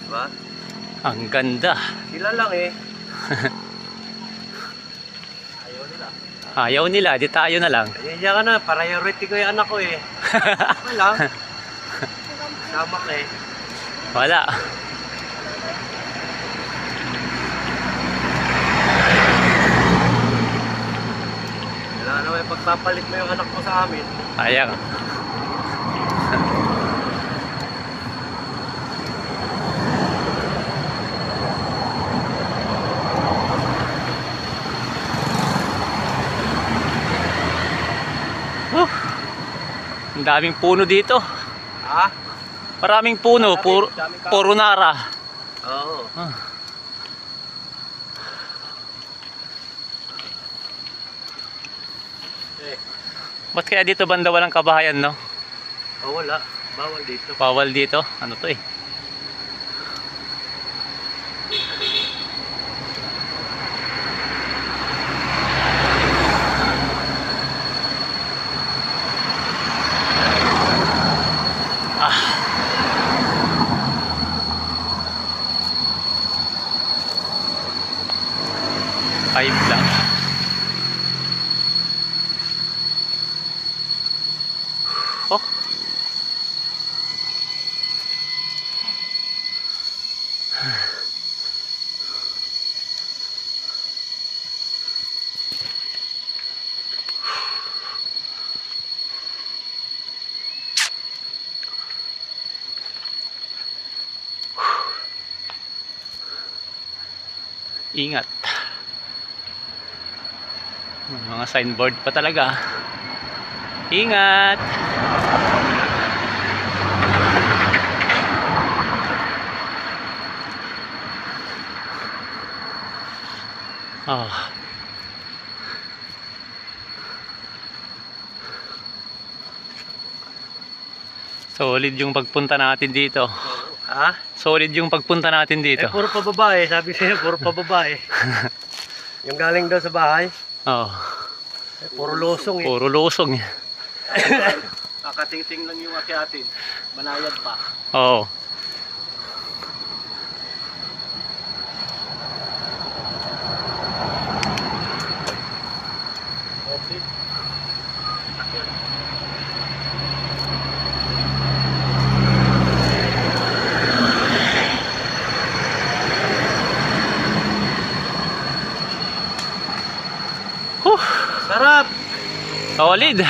Diba? Ang ganda. Sila lang eh. Ayaw nila. Ayaw nila, di tayo na lang. Kaya ka na, priority ko yung anak ko eh. Wala. Sama ka eh. Wala. Wala naman pagpapalit mo yung anak mo sa amin. Sayang. Ang daming puno dito. Ha? Maraming puno, puro nara. Oo. Ba't kaya dito banda walang kabahayan, no? Oh, wala. Bawal dito. Bawal dito. Ano to eh? Five lang. Oh. Ingat. May mga signboard pa talaga. Ingat. Oh. Solid yung pagpunta natin dito. Ha? Solid yung pagpunta natin dito. Eh, puro pa babae. Sabi sa'yo, puro pa babae. Yung galing daw sa bahay. Oh. Eh, puro losong eh. Puro losong. Kakating-ting lang yung akyatin. Manayad pa. Oo. Okay. Sarap! Solid.